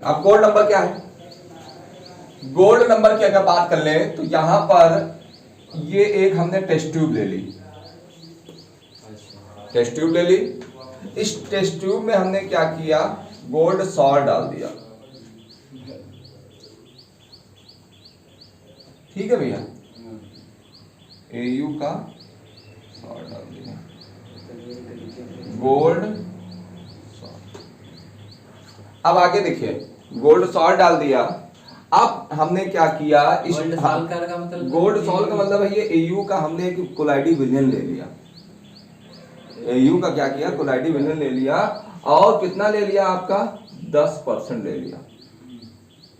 अब gold number क्या है? गोल्ड नंबर की अगर बात कर ले तो यहां पर ये एक हमने टेस्ट ट्यूब ले ली, टेस्ट ट्यूब ले ली। इस टेस्ट ट्यूब में हमने क्या किया, गोल्ड सॉल्ट डाल दिया। ठीक है भैया, एयू का सॉल्ट डाल दिया, गोल्ड सॉल्ट। अब आगे देखिए, गोल्ड सॉल्ट डाल दिया। अब हमने क्या किया, इस गोल्ड सॉल्ट का मतलब है ये एयू का हमने एक कोलाइडी विलयन ले लिया। एयू का क्या किया, कोलाइडी विलयन ले लिया। और कितना ले लिया आपका, 10% ले लिया।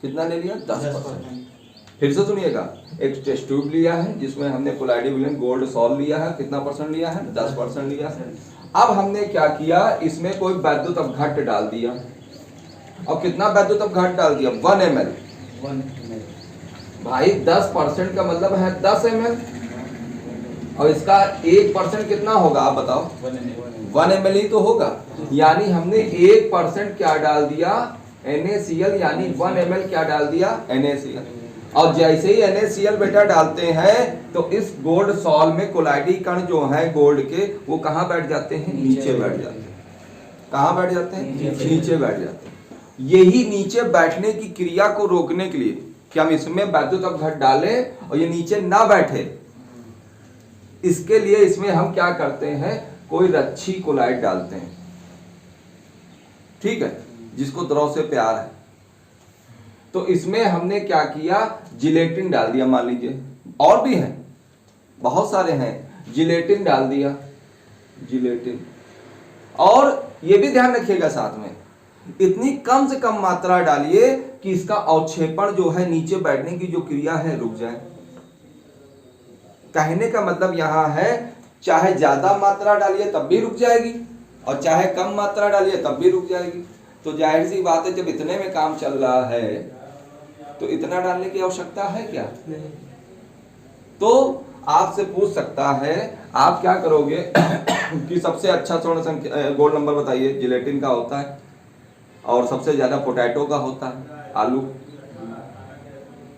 कितना ले लिया, 10%। फिर से सुनिएगा, एक टेस्ट ट्यूब लिया है जिसमें हमने कोलाइडी विलयन गोल्ड सॉल्ट लिया है। कितना परसेंट लिया है, 10% लिया है। अब हमने क्या किया, इसमें कोई वैद्युत अपघट्य डाल दिया। और कितना वैद्युत अपघट्य डाल दिया, 1 ml। भाई 10% का मतलब है 10 ml, और इसका 1% कितना होगा आप बताओ, 1 ml ही तो होगा। यानी हमने 1% क्या डाल दिया, NaCl, यानी 1 ml क्या डाल दिया, NaCl। और जैसे ही NaCl बेटा डालते हैं तो इस गोल्ड सॉल्ट में कोलाइडी कण जो है गोल्ड के, वो कहाँ बैठ जाते हैं, नीचे बैठ जाते हैं। कहाँ बैठ जाते हैं, नीचे बैठ जाते हैं। यही नीचे बैठने की क्रिया को रोकने के लिए कि हम इसमें वैद्युत अपघट्य डालें और ये नीचे ना बैठे, इसके लिए इसमें हम क्या करते हैं, कोई रच्छी कोलाइड डालते हैं। ठीक है, जिसको द्रव से प्यार है। तो इसमें हमने क्या किया, जिलेटिन डाल दिया। मान लीजिए और भी हैं, बहुत सारे हैं, जिलेटिन डाल दिया, जिलेटिन। और ये भी ध्यान रखिएगा साथ में, इतनी कम से कम मात्रा डालिए कि इसका अवक्षेपण जो है, नीचे बैठने की जो क्रिया है, रुक जाए। कहने का मतलब यहां है, चाहे ज्यादा मात्रा डालिए तब भी रुक जाएगी, और चाहे कम मात्रा डालिए तब भी रुक जाएगी। तो जाहिर सी बात है, जब इतने में काम चल रहा है तो इतना डालने की आवश्यकता है क्या? नहीं। तो आपसे पूछ सकता है, आप क्या करोगे कि सबसे अच्छा स्वर्ण संख्या गोल्ड नंबर बताइए। जिलेटिन का होता है, और सबसे ज्यादा पोटैटो का होता है, आलू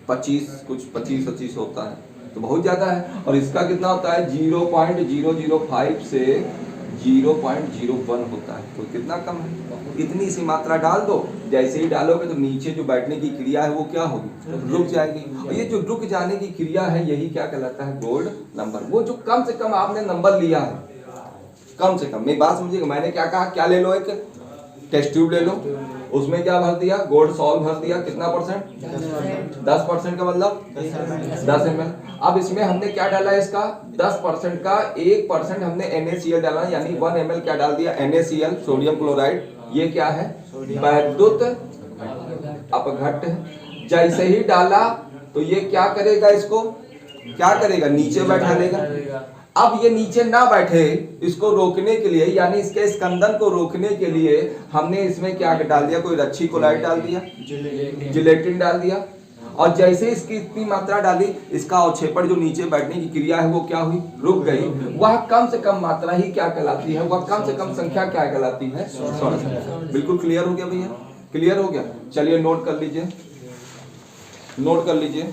25 होता है, तो बहुत ज्यादा है। और इसका कितना होता है, 0.005 से 0.01 होता है, तो कितना कम है। इतनी सी मात्रा डाल दो, जैसे ही डालोगे तो नीचे जो बैठने की क्रिया है वो क्या होगी, रुक जाएगी। और ये जो रुक जाने की क्रिया है, यही क्या कहलाता है, गोल्ड नंबर। वो जो कम से कम आपने नंबर लिया है, कम से कम। मेरी बात समझिएगा, मैंने क्या कहा, क्या ले लो, एक टेस्ट ट्यूब ले लो, उसमें क्या भर दिया, गोल्ड सॉल्ट भर दिया। कितना परसेंट, 10% का मतलब 10 ml। अब इसमें हमने क्या डाला, इसका 10% का 1% हमने NaCl डाला, यानी 1 ml क्या डाल दिया, NaCl, सोडियम क्लोराइड। ये क्या है, वैद्युत अपघट्य। जैसे ही डाला तो ये क्या करेगा, इसको क्या करेगा, नीचे बैठा लेगा। अब ये नीचे ना बैठे, इसको रोकने के लिए, यानी इसके स्कंदन को रोकने के लिए हमने इसमें क्या डाल दिया, कोई रच्छी कोलाइड डाल दिया, जिलेटिन डाल दिया। और जैसे इसकी इतनी मात्रा डाली, इसका अवक्षेपण जो नीचे बैठने की क्रिया है वो क्या हुई, रुक गई। वह कम से कम मात्रा ही क्या कहलाती है, वह कम से कम संख्या क्या कहलाती है, स्वर्ण संख्या। बिल्कुल क्लियर हो गया भैया, क्लियर हो गया। चलिए नोट कर लीजिए, नोट कर लीजिए।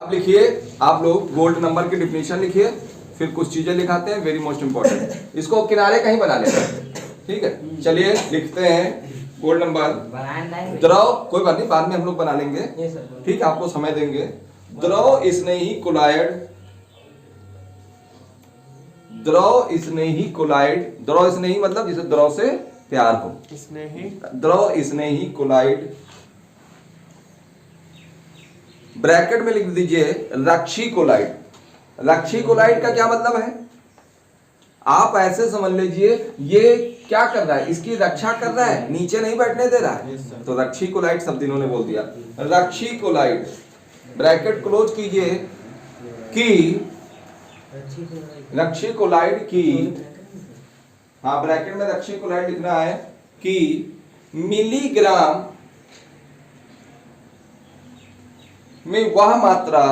अब लिखिए आप लोग, गोल्ड नंबर की डिफिनेशन लिखिए, फिर कुछ चीजें लिखाते हैं, वेरी मोस्ट इंपॉर्टेंट। इसको किनारे कहीं बना लेना, ठीक है। चलिए लिखते हैं गोल्ड नंबर। द्रव, कोई बात नहीं, बाद में हम लोग बना लेंगे, ठीक है, आपको समय देंगे। द्रव स्नेही कोलाइड, द्रव स्नेही कोलाइड, द्रव स्नेही मतलब जिसे द्रव से प्यार हो, द्रव स्नेही कोलाइड। ब्रैकेट में लिख दीजिए रक्षी कोलाइड। रक्षी कोलाइड का क्या मतलब है, आप ऐसे समझ लीजिए, ये क्या कर रहा है, इसकी रक्षा कर रहा है, नीचे नहीं बैठने दे रहा है, तो रक्षी कोलाइड शब्द इन्होंने बोल दिया। रक्षी कोलाइड, ब्रैकेट क्लोज कीजिए, कि रक्षी कोलाइड की, हाँ ब्रैकेट में रक्षी कोलाइड लिखना है, कि मिलीग्राम में वह मात्रा,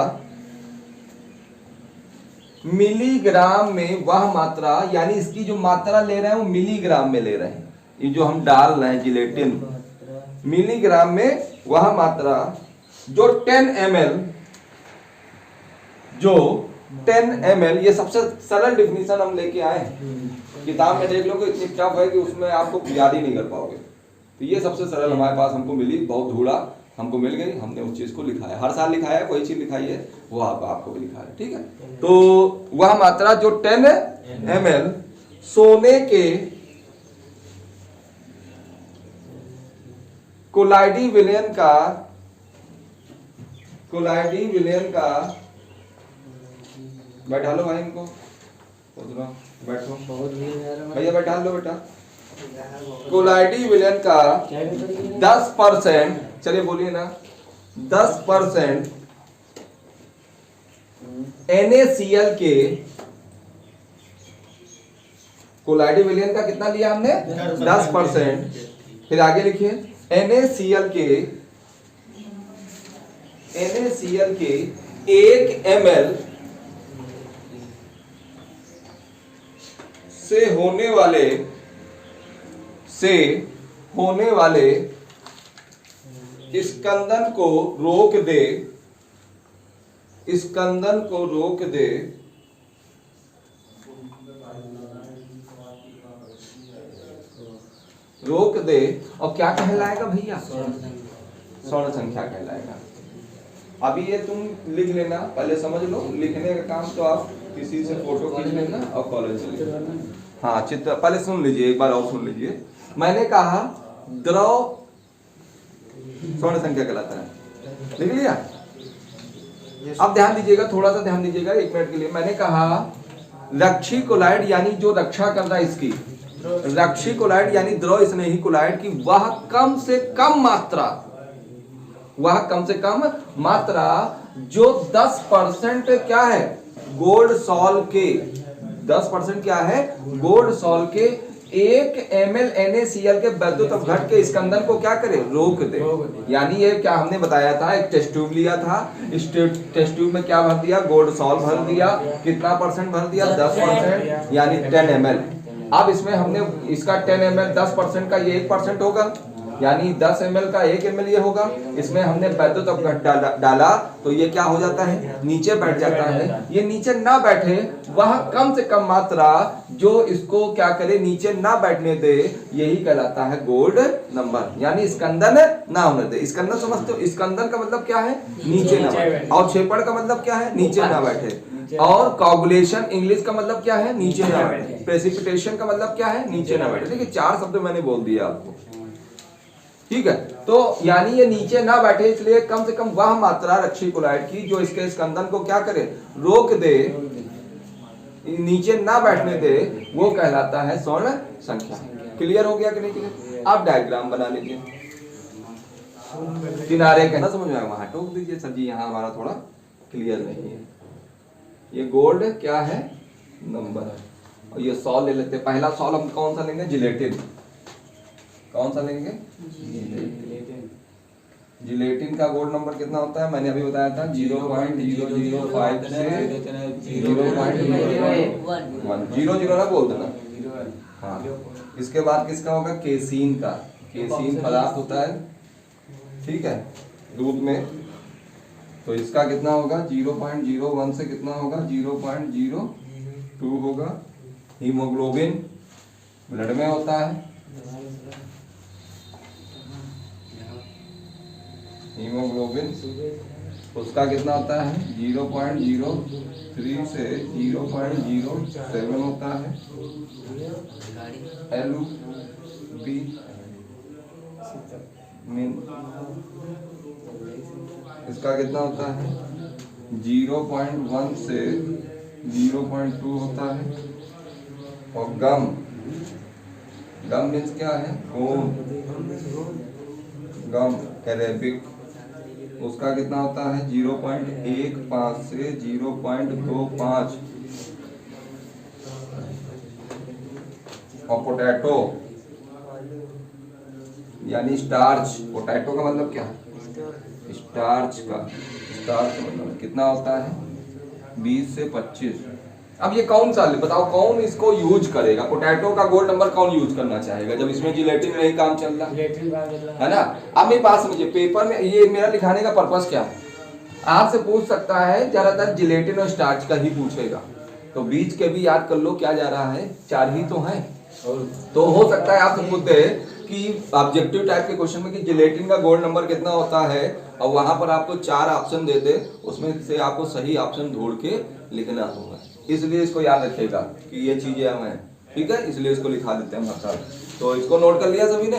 मिलीग्राम में वह मात्रा, यानी इसकी जो मात्रा ले रहे हैं वो मिलीग्राम में ले रहे हैं। ये जो हम डाल रहे हैं जिलेटिन, मिलीग्राम में वह मात्रा जो 10 ml, जो 10 ml, ये सबसे सरल डिफिनीशन हम लेके आए हैं। किताब में देख लोगे इतनी टफ है कि उसमें आपको याद ही नहीं कर पाओगे। तो ये सबसे सरल हमारे पास हमको मिली, बहुत धूड़ा हमको मिल गई, हमने उस चीज को लिखा है। हर साल लिखा है, कोई चीज लिखाई है वो आपको भी लिखा है, ठीक है। तो वह मात्रा जो 10 ml सोने के कोलाइडी विलयन का बैठा लो भाई इनको, बैठो भैया, बैठा लो बेटा। कोलाइडी विलयन का 10%, चलिए बोलिए ना, 10% NaCl के, कोलाइडी विलयन का कितना लिया हमने? 10%। फिर आगे लिखिए, NaCl के 1 ml से होने वाले स्कंदन को रोक दे, और क्या कहलाएगा भैया? स्वर्ण संख्या कहलाएगा। अभी ये तुम लिख लेना, पहले समझ लो। लिखने का काम तो आप किसी से फोटो खींच लेना और कॉलेज चले जाना। हाँ, चित्र पहले सुन लीजिए, एक बार और सुन लीजिए। मैंने कहा द्रव स्वर्ण संख्या कहलाता है, लिख लिया? अब ध्यान दीजिएगा, थोड़ा सा ध्यान दीजिएगा 1 मिनट के लिए। मैंने कहा रक्षी कोलाइड, यानी जो रक्षा कर रहा है इसकी, रक्षी कोलाइड यानी द्रव स्नेही कोलाइड की वह कम से कम मात्रा जो 10% क्या है? गोल्ड सॉल के 10% क्या है? गोल्ड सॉल के 1 ml NaCl के वैद्युत अपघट के स्कंदन को क्या करे? रोक दे। यानी ये क्या हमने बताया था, एक टेस्ट ट्यूब लिया था, इस टेस्ट ट्यूब में क्या भर दिया? गोल्ड सॉल भर दिया। कितना % भर दिया? 10%, यानी 10 ml। अब इसमें हमने इसका 10 ml 10% का ये 1% होगा, यानी 10 ml का 1 ml ये होगा। इसमें हमने वैद्युत अपघट डाला तो ये क्या हो जाता है? नीचे बैठ जाता है। ये नीचे ना बैठे, वह कम से कम मात्रा जो इसको क्या करे? नीचे ना बैठने दे, यही कहलाता है गोल्ड नंबर, यानी स्कंदन ना होने दे। स्कंदन समझते हो? स्कंदन का मतलब क्या है? नीचे ना बैठे। और क्षेपण का मतलब क्या है? नीचे ना बैठे। और कोगुलेशन इंग्लिश का मतलब क्या है? नीचे ना बैठे। प्रेसिपिटेशन का मतलब क्या है? नीचे ना बैठे। देखिए 4 शब्द मैंने बोल दिया आपको, ठीक है। तो यानी ये नीचे ना बैठे, इसलिए कम से कम वह मात्रा रक्षी कोलाइड की जो इसके स्कंदन को क्या करे? रोक दे, नीचे ना बैठने दे, वो कहलाता है स्वर्ण संख्या। क्लियर हो गया कि नहीं क्लियर? आप डायग्राम बना लीजिए। किनारे कहना समझ में आएगा, वहां टोक दीजिए सर जी, यहाँ हमारा थोड़ा क्लियर नहीं है। ये गोल्ड क्या है? नंबर है। और ये सॉल ले लेते हैं। पहला सॉल हम कौन सा लेंगे? जिलेटिन। कौन सा लेंगे? जिलेटिन का गोल्ड नंबर कितना होता है? मैंने अभी बताया था 0.005 से 0.001। 00 ना बोल देना। हाँ, इसके बाद किसका होगा? केसीन का। केसीन पदार्थ होता है, ठीक है, दूध में। तो इसका कितना होगा? 0.01 से कितना होगा? 0.02 होगा। हीमोग्लोबिन ब्लड में होता है। हीमोग्लोबिन उसका कितना होता है? 0.03 से 0.07 होता है। एल्बुमिन इसका कितना होता है? 0.1 से 0.2 होता है। और गम मीन्स क्या है? खून। गम कैरेबिक उसका कितना होता है? 0.15 से 0.25। और पोटैटो यानी स्टार्च। पोटैटो का मतलब क्या है? स्टार्च का मतलब कितना होता है? 20 से 25। अब ये कौन सा बताओ, कौन इसको यूज करेगा? पोटैटो का गोल्ड नंबर कौन यूज करना चाहेगा जब इसमें जिलेटिन नहीं काम चल रहा है ना? अब मेरे पास मुझे पेपर में ये मेरा लिखाने का पर्पस क्या है, आपसे पूछ सकता है ज्यादातर जिलेटिन और स्टार्च का ही पूछेगा, तो बीच के भी याद कर लो क्या जा रहा है, 4 ही तो है। तो हो सकता है आपसे पूछते कि ऑब्जेक्टिव टाइप के क्वेश्चन में कि जिलेटिन का गोल्ड नंबर कितना होता है, और वहां पर आपको 4 ऑप्शन दे दे, उसमें से आपको सही ऑप्शन ढूंढ के लिखना होगा। इसलिए इसको याद रखिएगा कि ये चीजें हमें, ठीक है, इसलिए इसको लिखा देते हैं मतलब। तो इसको नोट कर लिया सभी ने?